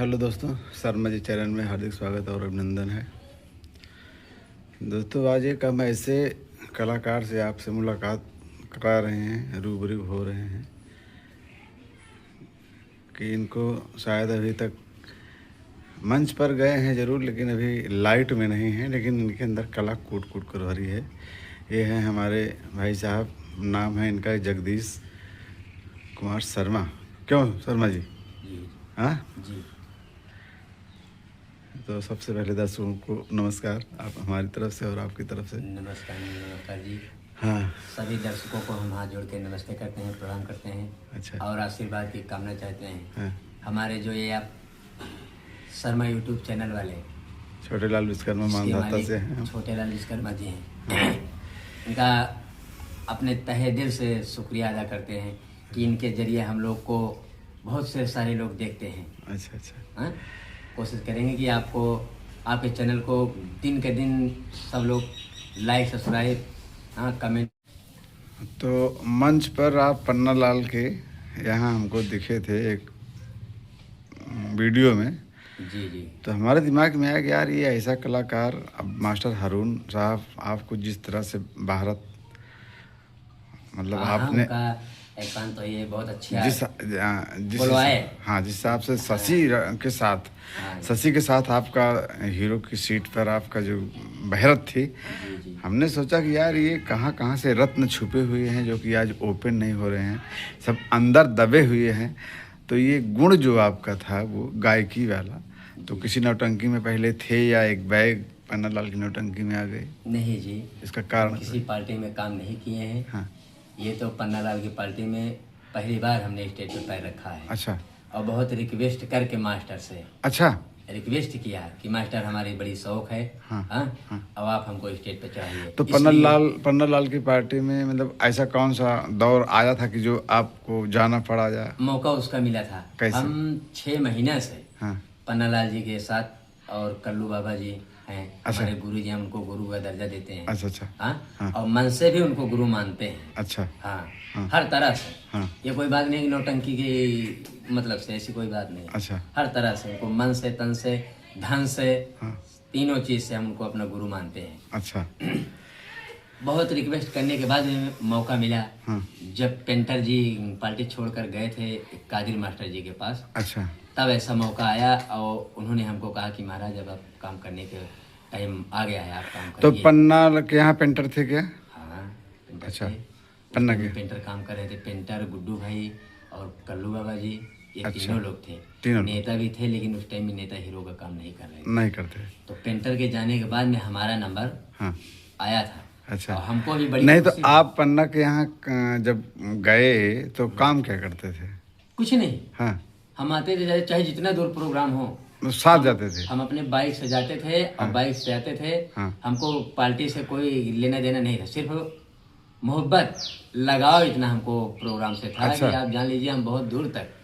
Hello दोस्तों, Sharma ji channel में हार्दिक स्वागत और अभिनंदन है। दोस्तों, आज एक हम ऐसे कलाकार से आपसे मुलाकात करा रहे हैं, रूबरू हो रहे हैं कि इनको शायद अभी तक मंच पर गए हैं ज़रूर, लेकिन अभी लाइट में नहीं हैं, लेकिन इनके अंदर कला कूट कूट कर भरी है। ये हैं हमारे भाई साहब, नाम है इनका जगदीश कुमार शर्मा। क्यों शर्मा जी? हाँ जी। तो सबसे पहले दर्शकों को नमस्कार, आप हमारी तरफ से और आपकी तरफ से। नमस्कार जी। हाँ, सभी दर्शकों को हम हाथ जोड़ के नमस्ते करते हैं, प्रणाम करते हैं। अच्छा। और आशीर्वाद की कामना चाहते हैं। हाँ। हमारे जो ये आप शर्मा यूट्यूब चैनल वाले छोटे लाल विश्वकर्मा मानधाता से हैं। छोटे लाल विश्वकर्मा जी हैं। इनका अपने तहे दिल से शुक्रिया अदा करते हैं कि इनके जरिए हम लोग को बहुत से सारे लोग देखते हैं। अच्छा अच्छा। हाँ, कोशिश करेंगे कि आपको आपके चैनल को दिन के दिन सब लोग लाइक, सब्सक्राइब, हाँ, कमेंट। तो मंच पर आप पन्ना लाल के यहाँ हमको दिखे थे एक वीडियो में। जी जी। तो हमारे दिमाग में आया कि यार ये ऐसा कलाकार, अब मास्टर हारून साहब आपको जिस तरह से भारत, मतलब हाँ, आपने उनका एकांत तो ये बहुत अच्छा जिस बुलवाए। हाँ, जिस हिसाब से शशि के साथ, हाँ, शशि के साथ आपका हीरो की सीट पर आपका जो बहरत थी, जी जी। हमने सोचा कि यार ये कहाँ कहाँ से रत्न छुपे हुए हैं जो कि आज ओपन नहीं हो रहे हैं, सब अंदर दबे हुए हैं। तो ये गुण जो आपका था वो गायकी वाला, तो किसी नौटंकी में पहले थे या एक बैग पन्ना लाल की नौटंकी में आ गए? नहीं जी, इसका कारण किसी पार्टी में काम नहीं किए हैं। हाँ। ये तो पन्ना लाल की पार्टी में पहली बार हमने स्टेज पर पैर रखा है। अच्छा और बहुत रिक्वेस्ट करके मास्टर से अच्छा। रिक्वेस्ट किया कि मास्टर हमारी बड़ी शौक है। हाँ, हाँ, हाँ। अब आप हमको स्टेज पे चढ़ाइए। तो पन्ना लाल की पार्टी में मतलब ऐसा कौन सा दौर आया था कि जो आपको जाना पड़ा या मौका उसका मिला था? कैसे? हम 6 महीने से हाँ। पन्ना लाल जी के साथ, और कल्लू बाबा जी हैं अच्छा। हमारे गुरु जी, हम उनको गुरु का दर्जा देते हैं। अच्छा अच्छा। हाँ, हाँ। और मन से भी उनको गुरु मानते हैं। अच्छा। हाँ, हाँ। हर तरह से। हाँ। ये कोई बात नहीं कि नौटंकी की मतलब से, ऐसी कोई बात नहीं। अच्छा। हर तरह से उनको मन से, तन से, धन से, हाँ। तीनों चीज से हम उनको अपना गुरु मानते हैं। अच्छा। बहुत रिक्वेस्ट करने के बाद मौका मिला। हाँ। जब पेंटर जी पार्टी छोड़कर गए थे कादिर मास्टर जी के पास, अच्छा। तब ऐसा मौका आया और उन्होंने हमको कहा कि महाराज अब आप काम करने के टाइम आ गया है, आप काम तो करिए। पन्ना के यहाँ पेंटर थे क्या? हाँ, पेंटर अच्छा, थे। पन्ना उस टाइम के पेंटर काम कर रहे थे। पेंटर गुड्डू भाई और कल्लू बाबा जी, ये अच्छा। तीनों लोग थे। तीनों नेता भी थे, लेकिन उस टाइम में नेता हीरो का काम नहीं कर रहे थे। नहीं करते। तो पेंटर के जाने के बाद में हमारा नंबर हाँ। आया था। अच्छा। और हमको भी बड़ी नहीं तो खुशी आप पन्ना के यहाँ जब गए तो काम क्या करते थे? कुछ नहीं, हाँ, हम आते थे, चाहे जितना दूर प्रोग्राम हो, साथ जाते थे। हम अपने बाइक से जाते थे और हाँ। बाइक से आते थे। हाँ। हमको पार्टी से कोई लेना देना नहीं था, सिर्फ मोहब्बत, लगाव इतना हमको प्रोग्राम से था। अच्छा। कि आप जान लीजिए हम बहुत दूर तक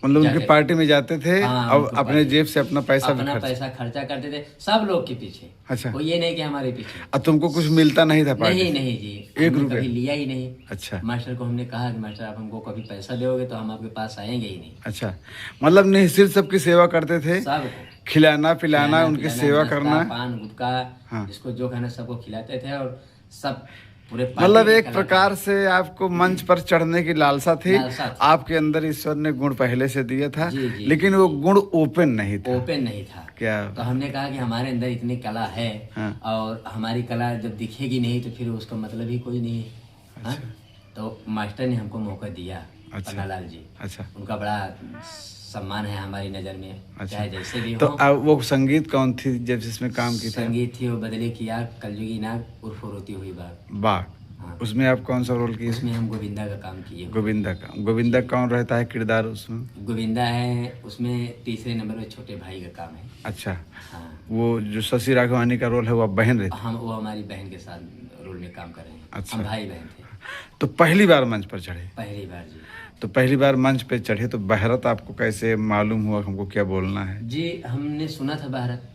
मतलब उनकी जाते थे। पार्टी में जाते थे हाँ, और उनकी अपने पार्टी। जेब से अपना पैसा भी अपना खर्च। पैसा खर्चा करते थे सब लोग के पीछे। अच्छा। कोई ये नहीं कि हमारे पीछे। और तुमको कुछ मिलता नहीं था पार्टी नहीं से? नहीं जी, एक हमने रुपये? कभी लिया ही नहीं। अच्छा। मास्टर को हमने कहा कि मास्टर आप हमको कभी पैसा दोगे तो हम आपके पास आएंगे ही नहीं। अच्छा, मतलब निःशुल्क सबकी सेवा करते थे, सबको खिलाना पिलाना, उनकी पिलाना, सेवा नाश्ता, करना। पान गुटका, हाँ। जिसको जो खाना सबको खिलाते थे। और सब पूरे पार्टी मतलब के एक कलाकार। प्रकार से आपको मंच पर चढ़ने की लालसा थी। लालसा थी। आपके अंदर ईश्वर ने गुण पहले से दिया था। जी, जी, लेकिन वो गुण ओपन नहीं था। ओपन नहीं था। क्या? तो हमने कहा कि हमारे अंदर इतनी कला है। हाँ। और हमारी कला जब दिखेगी नहीं तो फिर उसका मतलब ही कोई नहीं है। हाँ? तो मास्टर ने हमको मौका दिया। अच्छा। पन्ना लाल जी, अच्छा। उनका बड़ा सम्मान है हमारी नज़र में। अच्छा। चाहे जैसे भी तो हो। अब वो संगीत कौन थी जब जिसमें काम की थी? संगीत थी वो बदले की आग, कलयुगी नाग उर्फ रोती हुई बाग। बाग। हाँ। उसमें आप कौन सा रोल किए? उसमें हम गोविंदा का काम किए हुए। गोविंदा का। गोविंदा कौन रहता है किरदार उसमें? गोविंदा है उसमें तीसरे नंबर में, छोटे भाई का काम है। अच्छा। हाँ, वो जो शशि राघवानी का रोल है वो बहन रहती? वो हमारी बहन के साथ रोल में काम कर रहे हैं। अच्छा। हम भाई बहन थे। तो पहली बार मंच पर चढ़े? पहली बार जी। तो पहली बार मंच पे चढ़े तो बहरत आपको कैसे मालूम हुआ हमको क्या बोलना है? जी, हमने सुना था भारत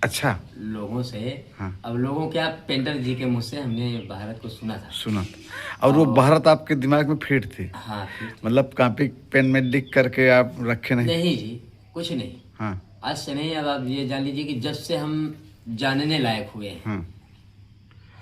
अच्छा। लोगों से। हाँ। अब लोगों क्या, पेंटर जी के मुझ से हमने भारत को सुना था। सुना था। और वो भारत आपके दिमाग में फिट थी? हाँ, फिर मतलब कॉपी पेन में लिख करके आप रखे नहीं? नहीं जी, कुछ नहीं। हाँ आज से नहीं, अब आप ये जान लीजिए कि जब से हम जानने लायक हुए हैं, हाँ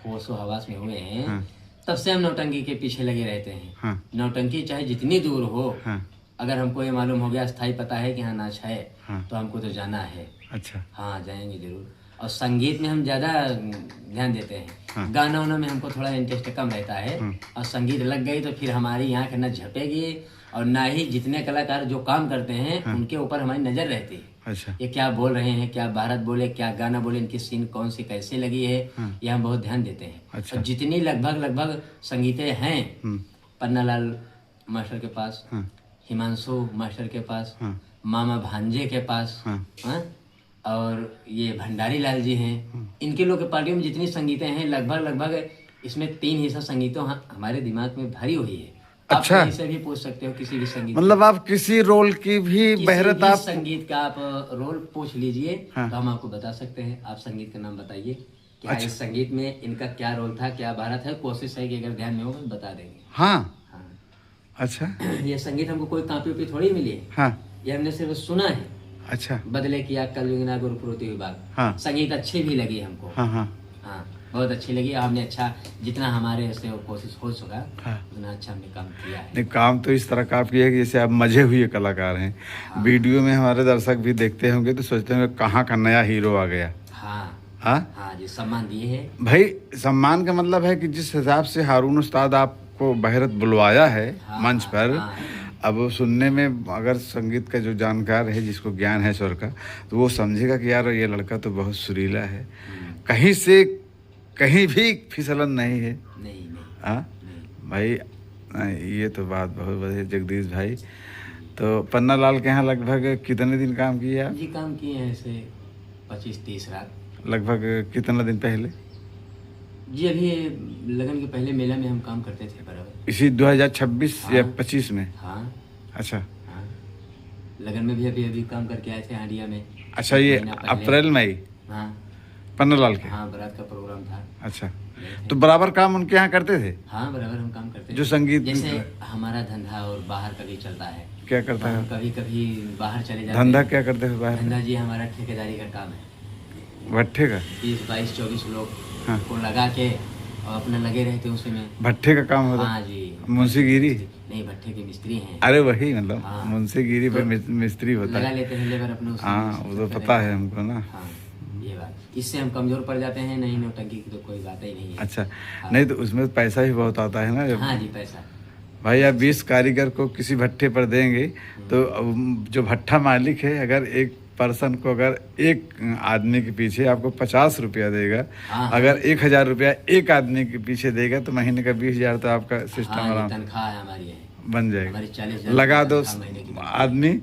होश व हवास में हुए हैं, हाँ तब से हम नौटंकी के पीछे लगे रहते हैं। हाँ नौटंकी चाहे जितनी दूर हो, हाँ अगर हमको ये मालूम हो गया, स्थायी पता है कि हाँ नाच है, हाँ। तो हमको तो जाना है। अच्छा हाँ जाएंगे जरूर। और संगीत में हम ज़्यादा ध्यान देते हैं। हाँ। गाना वाना में हमको थोड़ा इंटरेस्ट कम रहता है, और संगीत लग गई तो फिर हमारी आँख न झपेगी, और ना ही जितने कलाकार जो काम करते हैं उनके ऊपर हमारी नज़र रहती है। अच्छा ये क्या बोल रहे हैं, क्या भारत बोले, क्या गाना बोले, इनकी सीन कौन सी कैसे लगी है, ये हम बहुत ध्यान देते हैं। अच्छा। और जितनी लगभग संगीतें हैं, पन्नालाल मास्टर के पास, हाँ हिमांशु मास्टर के पास, हाँ मामा भांजे के पास, हाँ हाँ, और ये भंडारी लाल जी हैं, इनके लोग के पार्टियों में जितनी संगीतें हैं, लगभग इसमें 3 हिस्सा संगीतों हमारे दिमाग में भरी हुई है। अच्छा। आप कहीं से भी पूछ सकते हो, किसी भी संगीत, मतलब आप किसी रोल की भी किसी बहरत भी आप संगीत का आप रोल पूछ लीजिए, हाँ। तो हम आपको बता सकते हैं। आप संगीत का नाम बताइए कि हाँ, अच्छा। इस संगीत में इनका क्या रोल था, क्या भारत है। कोशिश है कि अगर ध्यान में होगा तो बता देंगे। हाँ हाँ। अच्छा ये संगीत हमको कोई कॉपी पे थोड़ी मिली है, हाँ ये हमने सिर्फ सुना है। अच्छा बदले किया कल युगना गुरुपुरोति विभाग, हाँ संगीत अच्छी भी लगी हमको। हाँ हाँ हाँ बहुत अच्छी लगी। हमने अच्छा, जितना हमारे से कोशिश हो सका, हाँ। उतना अच्छा हमने काम किया है। नहीं, काम तो इस तरह का आप किया है कि जैसे आप मजे हुए कलाकार हैं। वीडियो में हमारे दर्शक भी देखते होंगे तो सोचते होंगे कहाँ का नया हीरो आ गया। हाँ हाँ हाँ जी, सम्मान दिए है भाई। सम्मान का मतलब है कि जिस हिसाब से हारून उस्ताद आपको बहरत बुलवाया है हाँ, मंच पर, हाँ। अब वो सुनने में अगर संगीत का जो जानकार है, जिसको ज्ञान है स्वर का, तो वो समझेगा कि यार ये लड़का तो बहुत सुरीला है, कहीं से कहीं भी फिसलन नहीं है। नहीं हाँ नहीं। भाई, ये तो बात बहुत बढ़िया जगदीश भाई। तो पन्नालाल के यहाँ लगभग कितने दिन काम किए आप? जी काम किए हैं ऐसे 25-30 रात। लगभग कितना दिन पहले? जी अभी लगन के पहले मेला में हम काम करते थे बराबर। इसी 2026 या 25 में? हाँ अच्छा हाँ, लगन में भी अभी काम करके आए थे हांडिया में। अच्छा, ये महीना पहले। अप्रैल मई हाँ पन्नालाल के? हाँ, बारात का प्रोग्राम था। अच्छा, तो बराबर काम उनके यहाँ करते थे? हाँ बराबर हम काम करते थे। जो संगीत जैसे हमारा धंधा और बाहर का भी चलता है। क्या करता है? कभी कभी बाहर चले जाते धंधा हैं। क्या करते हैं बाहर? धंधा जी हमारा ठेकेदारी का काम है। भट्ठे का? 20-22-24 लोग हाँ। को लगा के और अपना लगे रहते हैं उसमें। भट्ठे का काम होता? हाँ जी। मुंशीगिरी? नहीं, भट्ठे के मिस्त्री हैं। अरे वही मतलब हाँ। मुंशीगिरी पे तो मिस्त्री होता लगा है। लेते हैं लेबर अपने उसमें। हाँ वो तो पता है हमको ना। हाँ ये बात, इससे हम कमजोर पड़ जाते हैं। नहीं, नौटंकी की तो कोई बात ही नहीं है। अच्छा हाँ। नहीं तो उसमें पैसा भी बहुत आता है ना। हाँ जी, पैसा। भाई आप 20 कारीगर को किसी भट्ठे पर देंगे तो अब जो भट्ठा मालिक है, अगर एक पर्सन को, अगर एक आदमी के पीछे आपको 50 रुपया देगा, हाँ। अगर 1000 रुपया एक आदमी के पीछे देगा तो महीने का 20,000 तो आपका सिस्टम हाँ, ये आराम तनख्वाह है हमारी है। बन जाएगा। हमारी 40,000 लगा दो तनख्वाह महीने की। आदमी,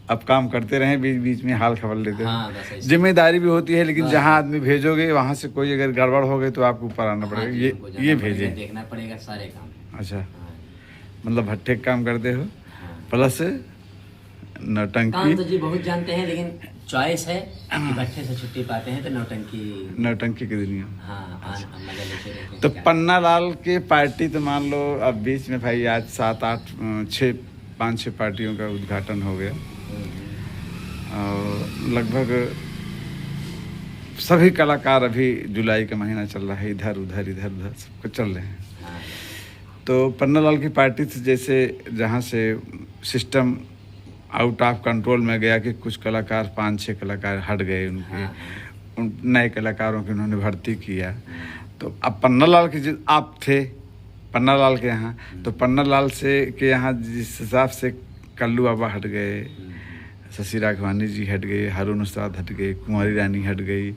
अब काम करते रहे, बीच बीच में हाल खबर लेते हाँ, रहे। बस ऐसे। जिम्मेदारी भी होती है, लेकिन हाँ। जहाँ आदमी भेजोगे वहाँ से कोई अगर गड़बड़ हो गई तो आपको ऊपर आना हाँ पड़ेगा। जी, हमको जाना ये पड़ेगा, भेजें। देखना पड़ेगा सारे काम। अच्छा, हाँ। मतलब भट्टे का काम करते हो हाँ। प्लस काम नौटंकी? तो जी बहुत जानते हैं, लेकिन चॉइस है कि भट्टे से छुट्टी पाते हैं तो नौटंकी की दुनिया। हाँ मजा लेते रहते हैं। तो क्या? पन्नालाल के पार्टी तो मान लो अब बीच में भाई आज 5-6 पार्टियों का उद्घाटन हो गया, और लगभग सभी कलाकार, अभी जुलाई का महीना चल रहा है, इधर उधर सबको चल रहे हैं। हाँ। तो पन्नालाल की पार्टी से जैसे जहाँ से सिस्टम आउट ऑफ कंट्रोल में गया कि कुछ कलाकार 5-6 कलाकार हट गए, उनके हाँ। उन नए कलाकारों की उन्होंने भर्ती किया। तो अब पन्नालाल के आप थे पन्नालाल के यहाँ, तो पन्नालाल से के यहाँ जिस हिसाब से कल्लू बाबा हट गए, शशि राघवानी जी हट गए, हारून उस्ताद हट गए, कुंवारी रानी हट गई,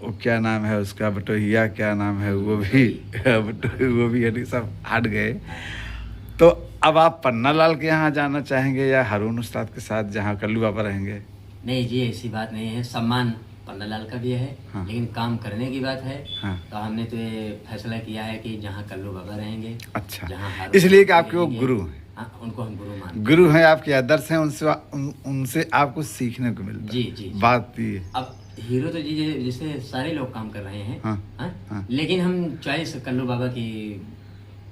वो क्या नाम है उसका, बटोहिया क्या नाम है, वो भी वो भी हट, सब हट गए। तो अब आप पन्नालाल के यहाँ जाना चाहेंगे या हारून उस्ताद के साथ जहाँ कल्लू बाबा रहेंगे? नहीं जी, ऐसी बात नहीं है। सम्मान पन्नालाल का भी है। हाँ। लेकिन काम करने की बात है। हाँ। तो हमने तो ये फैसला किया है कि जहाँ कल्लू बाबा रहेंगे, अच्छा, जहाँ हारून इसलिए कि उस्ताद आपके वो रहेंगे, गुरु हैं। हाँ, उनको हम गुरु मानते हैं। गुरु हैं, आपके आदर्श हैं, उनसे आपको सीखने को मिलता है। जी। बात ये। अब हीरो तो जी जैसे सारे लोग काम कर रहे हैं। हाँ। हाँ? हाँ। लेकिन हम चॉइस कल्लू बाबा की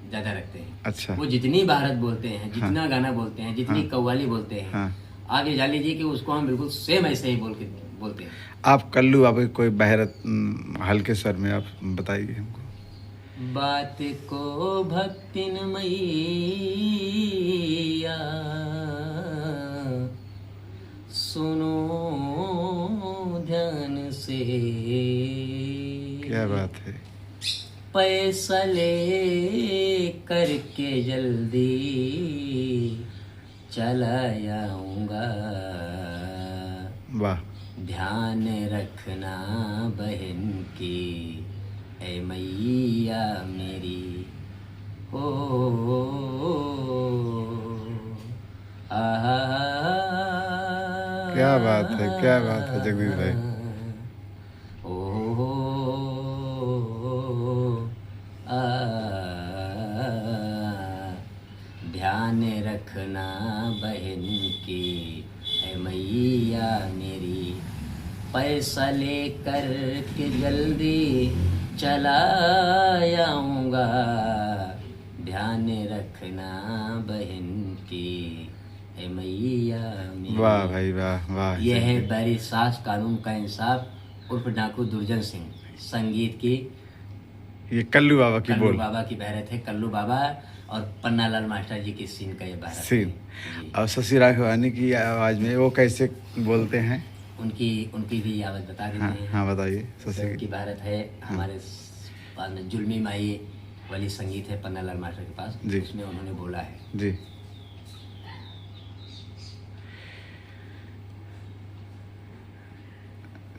ज्यादा रखते हैं। अच्छा। वो जितनी भारत बोलते हैं, जितना गाना बोलते हैं, जितनी हाँ। कव्वाली बोलते हैं, हाँ। आप ये जान लीजिए कि उसको हम बिल्कुल सेम ऐसे ही बोलते हैं। आप कल्लू बाबा की कोई बहरत हल्के स्वर में आप बताइए हमको। बात को भक्तिन मैया सुनो ध्यान से, क्या बात है। पैसा ले करके जल्दी चला आऊंगा, वाह। ध्यान रखना बहन की ऐ मैया मेरी हो क्या बात है, क्या बात है जगदीश भाई। ओ ध्यान रखना बहन की ऐ मैया मेरी, पैसा लेकर के जल्दी चला आऊंगा, ध्यान रखना बहन की ऐ मैया मेरी। वाह भाई वाह वाह। यह है बैरी सास कानून का इंसाफ उर्फ डाकू दुर्जन सिंह। संगीत की ये कल्लू बाबा की कल्लू बोल। बाबा की बहरत है। कल्लू बाबा और पन्नालाल मास्टर जी की सीन का ये बहरत है सीन। जी। और शशि राघवानी की आवाज़ में वो कैसे बोलते हैं? उनकी भी आवाज़ बता देते हाँ हैं। हाँ बताइए तो शशि उनकी भारत है हमारे पास में जुल्मी माई वाली संगीत है पन्नालाल मास्टर के पास जी। उसमें उन्होंने बोला है जी।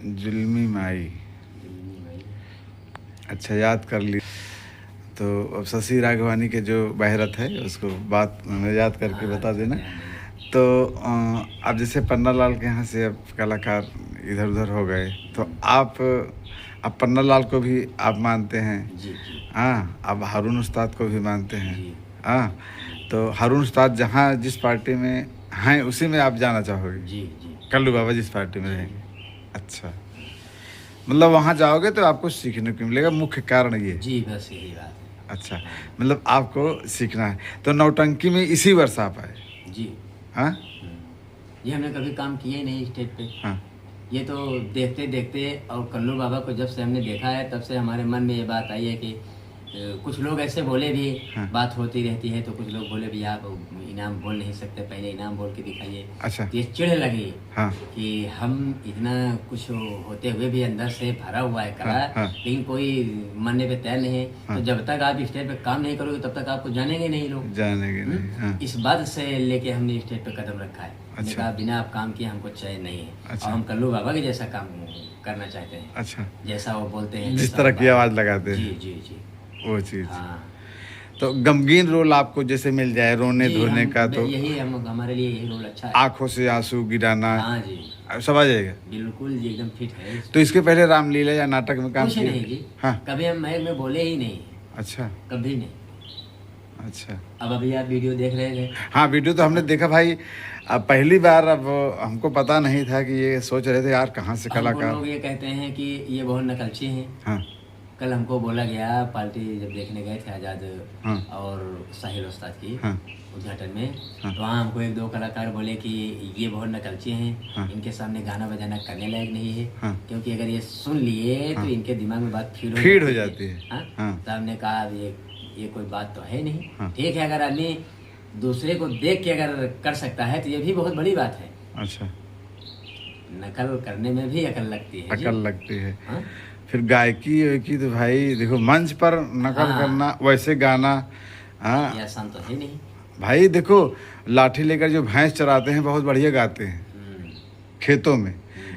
जुल्मी माई। जुल्मी माई। अच्छा याद कर ली। तो अब शशि राघवानी के जो बहरत है उसको बात में याद करके बता देना। तो अब जैसे पन्नालाल के यहाँ से अब कलाकार इधर उधर हो गए तो आप अब पन्नालाल को भी आप मानते हैं? जी जी हाँ। अब हारून उस्ताद को भी मानते हैं? जी। हाँ। तो हारून उस्ताद जहाँ जिस पार्टी में हैं उसी में आप जाना चाहोगे? जी जी। कल्लू बाबा जिस पार्टी में रहेंगे। अच्छा, मतलब वहाँ जाओगे तो आपको सीखने को मिलेगा, मुख्य कारण ये। जी बस यही बात है। अच्छा, मतलब आपको सीखना है। तो नौटंकी में इसी वर्ष आप आए? जी। हाँ ये हमने कभी काम किया ही नहीं स्टेज पे। हाँ। ये तो देखते देखते और कल्लू बाबा को जब से हमने देखा है तब से हमारे मन में ये बात आई है कि कुछ लोग ऐसे बोले भी हाँ। बात होती रहती है तो कुछ लोग बोले भी आप इनाम बोल नहीं सकते, पहले इनाम बोल के दिखाइए। अच्छा। तो ये चिढ़ लगी हाँ कि हम इतना कुछ होते हुए भी अंदर से भरा हुआ है कला, हाँ। लेकिन कोई मानने पे तैयार नहीं है। हाँ। तो जब तक आप स्टेज पे काम नहीं करोगे तब तक आपको जानेंगे नहीं लोग। जानेंगे नहीं। हाँ। इस बात से लेके हमने स्टेज पे कदम रखा है। अच्छा। हमने कहा बिना आप काम किए हमको चैन नहीं है। अच्छा। और हम कल्लू बाबा के जैसा काम करना चाहते हैं। अच्छा, जैसा वो बोलते हैं जिस जैसा तरह वो की बात- आवाज़ लगाते जी हैं जी जी। वो चीज़। हाँ तो गमगीन रोल आपको जैसे मिल जाए रोने जी, धोने हम- का तो यही हमारे लिए यही रोल अच्छा है। आंखों से आंसू गिराना हाँ जी सब आ जाएगा। बिल्कुल जी एकदम फिट है। तो इसके पहले रामलीला या नाटक में काम कुछ किया? नहीं जी। हाँ। कभी हम महल में बोले ही नहीं। अच्छा कभी नहीं। अच्छा। अब अभी आप वीडियो देख रहे थे। हाँ वीडियो तो हमने देखा भाई। अब पहली बार अब हमको पता नहीं था कि ये सोच रहे थे यार कहाँ से हमको कलाकार। लोग ये कहते हैं कि ये बहुत नकलची हैं। हाँ कल हमको बोला गया पार्टी जब देखने गए थे आज़ाद हाँ। और साहिल उस्ताद की हाँ। उद्घाटन में। हाँ। तो वहाँ हमको एक दो कलाकार बोले कि ये बहुत नकलची हैं। हाँ। इनके सामने गाना बजाना करने लायक नहीं है। हाँ। क्योंकि अगर ये सुन लिए तो हाँ। इनके दिमाग में बात फीड हो जाती है। हाँ? हाँ। तो हमने कहा अब ये कोई बात तो है नहीं। हाँ। ठीक है अगर आदमी दूसरे को देख के अगर कर सकता है तो ये भी बहुत बड़ी बात है। अच्छा, नकल करने में भी अकल लगती है जी। अकल लगती है। हाँ? फिर गायकी वायकी तो भाई देखो मंच पर नकल हाँ। करना वैसे गाना। हाँ ये आसान तो है नहीं। भाई देखो लाठी लेकर जो भैंस चराते हैं बहुत बढ़िया गाते हैं हम्म, खेतों में,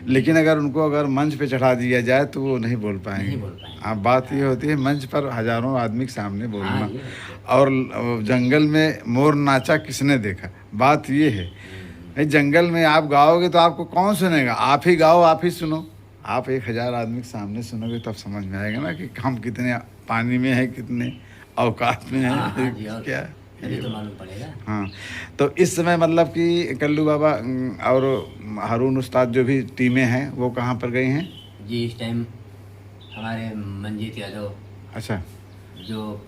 लेकिन अगर उनको अगर मंच पे चढ़ा दिया जाए तो वो नहीं बोल नहीं पाएंगे। बोल पाएंगे। हाँ बात ये होती है मंच पर हजारों आदमी के सामने बोलना। हाँ, ये है। और जंगल में मोर नाचा किसने देखा, बात ये है। भाई जंगल में आप गाओगे तो आपको कौन सुनेगा, आप ही गाओ आप ही सुनो। आप 1000 आदमी के सामने सुनोगे तब समझ में आएगा ना कि हम कितने पानी में हैं, कितने औकात में हाँ, हाँ जी, हैं और क्या। तभी तो मालूम पड़ेगा। हाँ तो इस समय मतलब कि कल्लू बाबा और हारून उस्ताद जो भी टीमें हैं वो कहाँ पर गई हैं? जी इस टाइम हमारे मंजीत यादव अच्छा। जो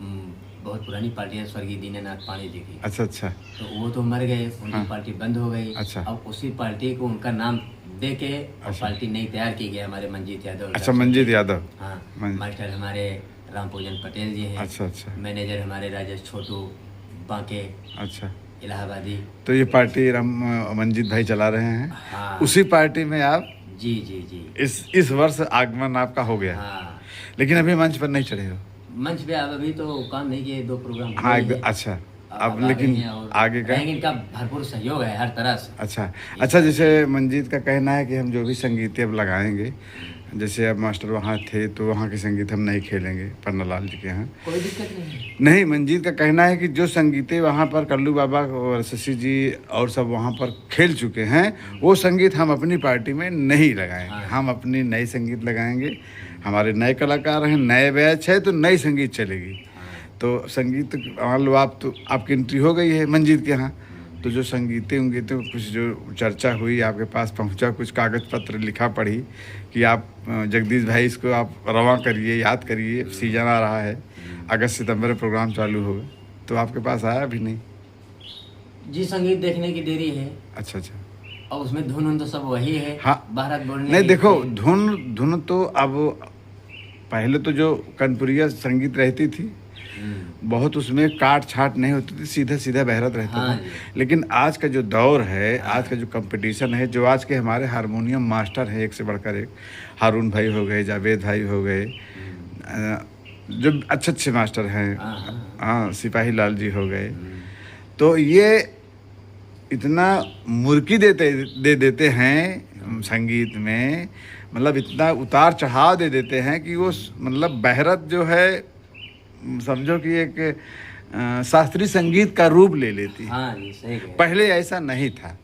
बहुत पुरानी पार्टी है स्वर्गीय दीनानाथ पांडे जी की। अच्छा अच्छा। तो वो तो मर गए, उनकी हाँ। पार्टी बंद हो गई। अच्छा। अब उसी पार्टी को उनका नाम दे के और अच्छा। पार्टी नई तैयार की गई हमारे मंजीत यादव। अच्छा, मंजीत यादव। हाँ, मंजीत। मास्टर हमारे राम पूजन पटेल जी हैं। अच्छा अच्छा। मैनेजर हमारे राजेश छोटू बांके अच्छा, इलाहाबादी। तो ये पार्टी मंजीत भाई चला रहे हैं। हाँ उसी पार्टी में आप जी जी जी। इस वर्ष आगमन आपका हो गया। हाँ, लेकिन अभी मंच पर नहीं चढ़े हो। मंच पे अब अभी तो काम नहीं किए, 2 प्रोग्राम हो हाँ गए हैं। अच्छा। अब आ गए लेकिन हैं और आगे का। रहेंगे, इनका भरपूर सहयोग है हर तरह से। अच्छा अच्छा। जैसे मंजीत का कहना है कि हम जो भी संगीत अब लगाएंगे, जैसे अब मास्टर वहाँ थे तो वहाँ के संगीत हम नहीं खेलेंगे पन्नालाल जी के यहाँ। कोई दिक्कत नहीं है। नहीं, मंजीत का कहना है कि जो संगीतें वहाँ पर कल्लू बाबा और शशि जी और सब वहाँ पर खेल चुके हैं, वो संगीत हम अपनी पार्टी में नहीं लगाएंगे। हाँ। हम अपनी नई संगीत लगाएंगे। हमारे नए कलाकार हैं, नए बैच है, तो नई संगीत चलेगी। तो संगीत मान लो आप, तो आपकी एंट्री हो गई है मंजीत के यहाँ, तो जो संगीतें होंगे तो कुछ जो चर्चा हुई, आपके पास पहुँचा, कुछ कागज़ पत्र लिखा पढ़ी कि आप जगदीश भाई इसको आप रवां करिए, याद करिए, सीजन आ रहा है, अगस्त सितंबर में प्रोग्राम चालू होगा, तो आपके पास आया भी नहीं? जी, संगीत देखने की देरी है। अच्छा अच्छा। और उसमें धुन तो सब वही है। हाँ। भारत बोलने नहीं देखो, धुन तो अब पहले तो जो कनपुरिया संगीत रहती थी, बहुत उसमें काट छाट नहीं होती थी, सीधा सीधा बहरत रहता हाँ था। लेकिन आज का जो दौर है, आज का जो कंपटीशन है, जो आज के हमारे हारमोनियम मास्टर हैं एक से बढ़कर एक, हारून भाई हो गए, जावेद भाई हो गए, जो अच्छे अच्छे मास्टर हैं, हाँ, सिपाही लाल जी हो गए, तो ये इतना मुर्की दे देते हैं संगीत में, मतलब इतना उतार चढ़ाव दे देते हैं कि वो मतलब बहरत जो है, समझो कि एक शास्त्रीय संगीत का रूप ले लेती है। हाँ जी, सही कह रहे हैं। पहले ऐसा नहीं था।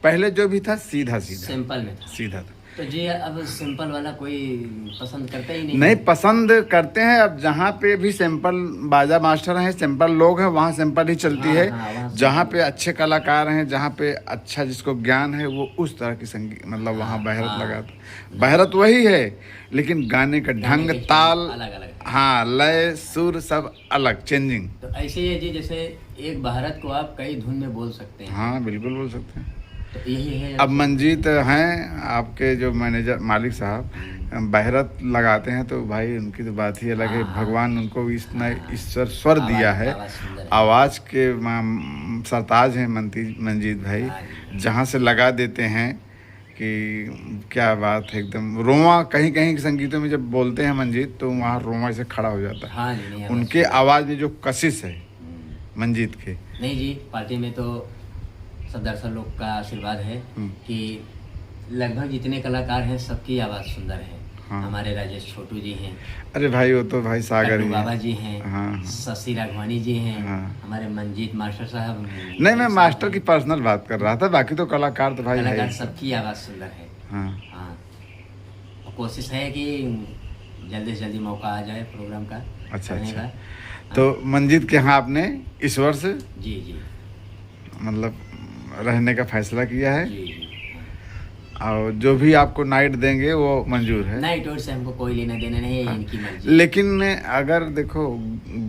पहले जो भी था सीधा सीधा सिंपल में था। सीधा था। तो जी अब सिंपल वाला कोई पसंद करता ही नहीं। नहीं पसंद करते हैं। अब जहाँ पे भी सिंपल बाजा मास्टर हैं, सिंपल लोग हैं, वहाँ सिंपल ही चलती हाँ, है। हाँ, जहाँ पे अच्छे कलाकार हैं, जहाँ पे अच्छा जिसको ज्ञान है, वो उस तरह की संगीत, मतलब वहाँ बहरत लगाता। बहरत वही है, लेकिन गाने का ढंग, ताल अलग अलग, हाँ, लय, सुर सब अलग, चेंजिंग। तो ऐसे ही है जी, जैसे एक भारत को आप कई धुन में बोल सकते हैं। हाँ बिल्कुल बोल सकते हैं। तो यही है। अब मंजीत हैं आपके जो मैनेजर मालिक साहब, बहरत लगाते हैं तो भाई उनकी तो बात ही अलग है। भगवान उनको इतना ईश्वर स्वर दिया है, आवाज़ के सरताज हैं मंजीत भाई। जहाँ से लगा देते हैं कि क्या बात है, एकदम रोमा, कहीं कहीं संगीतों में जब बोलते हैं मंजीत तो वहाँ रोमा से खड़ा हो जाता है। हाँ जी, नहीं, उनके आवाज़ में जो कशिश है मंजीत के। नहीं जी, पार्टी में तो सब दर्शक लोग का आशीर्वाद है कि लगभग जितने कलाकार हैं सबकी आवाज़ सुंदर है। हाँ। हमारे राजेश छोटू जी हैं, अरे भाई वो तो भाई सागर ही बाबा जी हैं, हाँ। शशि राघवानी जी हैं, हाँ। हमारे मंजीत मास्टर साहब। नहीं, मैं मास्टर की पर्सनल बात कर रहा था, बाकी तो कलाकार तो भाई है। कलाकार सबकी आवाज़ सुंदर है। हाँ हाँ, कोशिश है कि जल्दी से जल्दी मौका आ जाए प्रोग्राम का। अच्छा अच्छा। तो मंजीत के यहाँ आपने इस वर्ष जी जी मतलब रहने का फैसला किया है। जी जी। और जो भी आपको नाइट देंगे वो मंजूर है। नाइट और से हमको कोई लेना देना नहीं है। हाँ। इनकी मर्जी। लेकिन अगर देखो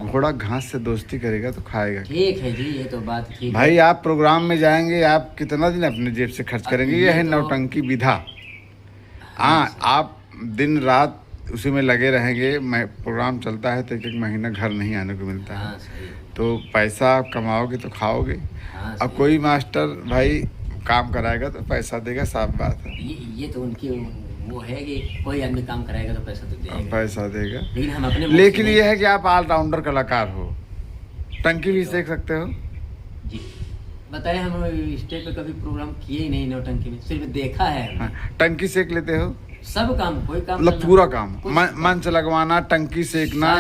घोड़ा घास से दोस्ती करेगा तो खाएगा। ठीक है जी, ये तो बात ठीक भाई है। आप प्रोग्राम में जाएंगे, आप कितना दिन अपने जेब से खर्च करेंगे? ये है नौटंकी विधा। हाँ, आप दिन रात उसी में लगे रहेंगे। प्रोग्राम चलता है तो एक महीना घर नहीं आने को मिलता है। हाँ, तो पैसा आप कमाओगे तो खाओगे। हाँ, अब कोई मास्टर भाई काम कराएगा तो पैसा देगा, साफ बात है। ये तो उनकी वो है कि कोई आदमी काम कराएगा तो पैसा तो देगा, पैसा देगा। लेकिन हम अपने लेकिन ये है कि आप ऑलराउंडर कलाकार हो, टंकी भी सीख सकते हो। जी बताए, हम स्टेज पे कभी प्रोग्राम किए ही नहीं नौटंकी में, सिर्फ देखा है। हाँ, टंकी सेक लेते हो? सब काम, कोई काम मतलब पूरा काम, मंच लगवाना, टंकी सेकना,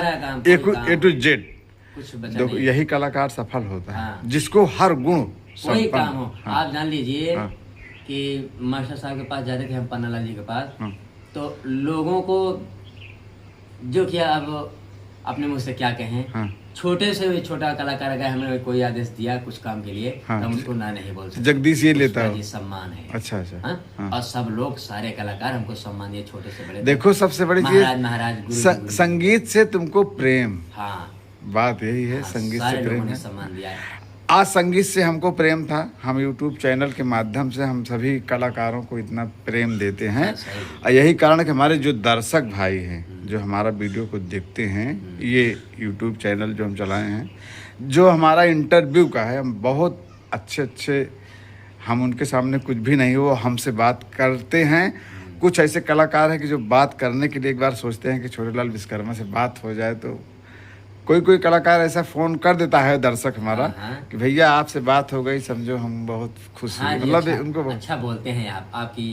ए टू जेड। कुछ बचा देखो नहीं। यही कलाकार सफल होता है। हाँ। जिसको हर गुण कोई काम हो। हाँ। आप जान लीजिए हाँ। कि मास्टर साहब के पास जाते थे हम, पन्नालाल जी के पास। हाँ। तो लोगों को जो किया, अब अपने मुँह से क्या कहें। हाँ। छोटे से भी छोटा कलाकार अगर हमें कोई आदेश दिया कुछ काम के लिए, हाँ। तो हम उसको ना नहीं बोल सकते। जगदीश ये लेता उसका हो। ये सम्मान है। अच्छा अच्छा। हाँ? हाँ। और सब लोग, सारे कलाकार हमको सम्मान दिए, छोटे से बड़े। देखो सबसे बड़ी महाराज चीज, महाराज गुरु। संगीत से तुमको प्रेम, हाँ, बात यही है, संगीत सारे से लोगों प्रेम ने है। सम्मान दिया है। आज संगीत से हमको प्रेम था, हम यूट्यूब चैनल के माध्यम से हम सभी कलाकारों को इतना प्रेम देते हैं। हाँ, सही। और यही कारण है कि हमारे जो दर्शक भाई हैं, जो हमारा वीडियो को देखते हैं, ये यूट्यूब चैनल जो हम चलाए हैं, जो हमारा इंटरव्यू का है, हम बहुत अच्छे हम उनके सामने कुछ भी नहीं, वो हमसे बात करते हैं। कुछ ऐसे कलाकार हैं कि जो बात करने के लिए एक बार सोचते हैं कि छोटेलाल विश्वकर्मा से बात हो जाए, तो कोई कलाकार ऐसा फ़ोन कर देता है दर्शक हमारा कि भैया आपसे बात हो गई, समझो हम बहुत खुश हुए। मतलब उनको अच्छा बोलते हैं आप, आपकी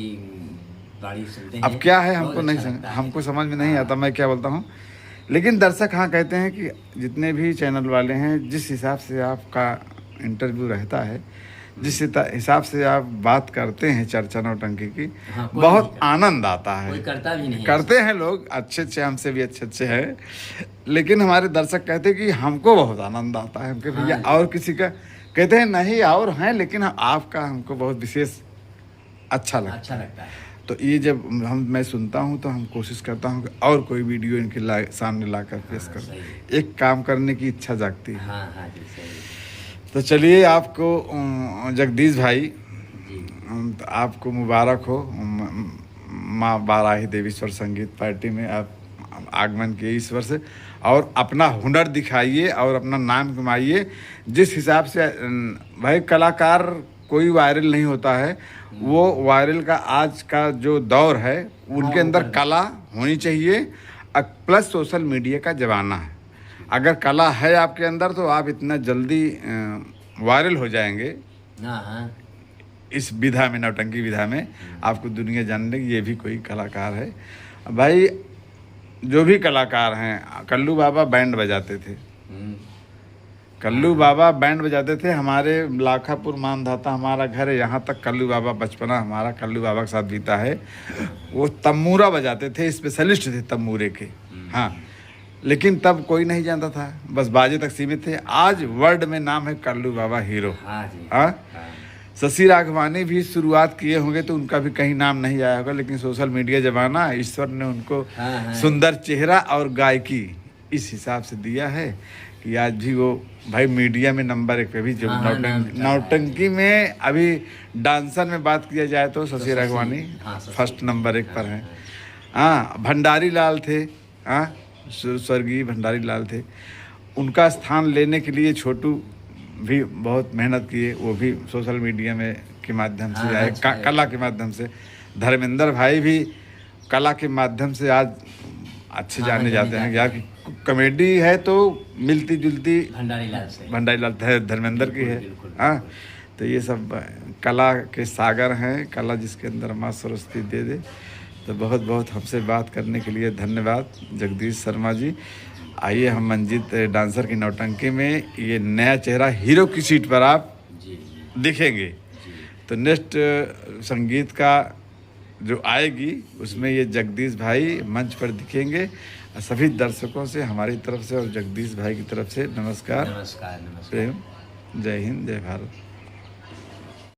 गाड़ी सुनते हैं। अब क्या है, हमको नहीं हमको समझ में नहीं आता मैं क्या बोलता हूँ, लेकिन दर्शक हाँ कहते हैं कि जितने भी चैनल वाले हैं, जिस हिसाब से आपका इंटरव्यू रहता है, जिस हिसाब से आप बात करते हैं चर्चा नौटंकी की, बहुत आनंद आता है। कोई करता भी नहीं, करते हैं लोग अच्छे हमसे भी अच्छे हैं, लेकिन हमारे दर्शक कहते हैं कि हमको बहुत आनंद आता है। हमके भैया और किसी का कहते हैं नहीं, और हैं, लेकिन आपका हमको बहुत विशेष अच्छा लगता है। तो ये जब मैं सुनता हूँ तो हम कोशिश करता हूँ कि और कोई वीडियो इनके सामने लाकर पेश करूँ, एक काम करने की इच्छा जागती है। तो चलिए, आपको जगदीश भाई, आपको मुबारक हो, माँ बाराही देवीश्वर संगीत पार्टी में आप आगमन किए ईश्वर से, और अपना हुनर दिखाइए और अपना नाम कमाइए। जिस हिसाब से भाई कलाकार कोई वायरल नहीं होता है, वो वायरल का आज का जो दौर है, उनके अंदर कला होनी चाहिए, प्लस सोशल मीडिया का ज़माना है। अगर कला है आपके अंदर तो आप इतना जल्दी वायरल हो जाएंगे। इस विधा में, नौटंकी विधा में आपको दुनिया जानने लगी ये भी कोई कलाकार है। भाई जो भी कलाकार हैं, कल्लू बाबा बैंड बजाते थे, कल्लू बाबा बैंड बजाते थे। हमारे लाखापुर मानधाता हमारा घर है, यहाँ तक कल्लू बाबा बचपना हमारा कल्लू बाबा के साथ बीता है। वो तम्बूरा बजाते थे, स्पेशलिस्ट थे तम्बूरे के। हाँ, लेकिन तब कोई नहीं जानता था, बस बाजे तक सीमित थे। आज वर्ल्ड में नाम है कल्लू बाबा हीरो। शशि राघवानी भी शुरुआत किए होंगे तो उनका भी कहीं नाम नहीं आया होगा, लेकिन सोशल मीडिया जमाना, ईश्वर ने उनको सुंदर चेहरा और गायकी इस हिसाब से दिया है कि आज भी वो भाई मीडिया में नंबर 1 पे भी। जब नौटंकी में अभी डांसर में बात किया जाए तो शशि राघवानी फर्स्ट नंबर 1 पर हैं। हाँ, भंडारी लाल थे, हाँ, स्वर्गीय भंडारी लाल थे, उनका स्थान लेने के लिए छोटू भी बहुत मेहनत किए, वो भी सोशल मीडिया में के माध्यम से आए, कला के माध्यम से। धर्मेंद्र भाई भी कला के माध्यम से आज अच्छे जाने जाते हैं। यार कॉमेडी है तो मिलती जुलती भंडारी लाल धर्मेंद्र की है। हाँ, तो ये सब कला के सागर हैं, कला जिसके अंदर माँ सरस्वती दे दे। तो बहुत बहुत हमसे बात करने के लिए धन्यवाद जगदीश शर्मा जी। आइए हम मंजीत डांसर की नौटंकी में ये नया चेहरा हीरो की सीट पर आप दिखेंगे। तो नेक्स्ट संगीत का जो आएगी उसमें ये जगदीश भाई मंच पर दिखेंगे। सभी दर्शकों से हमारी तरफ से और जगदीश भाई की तरफ से नमस्कार, प्रेम, जय हिंद, जय भारत।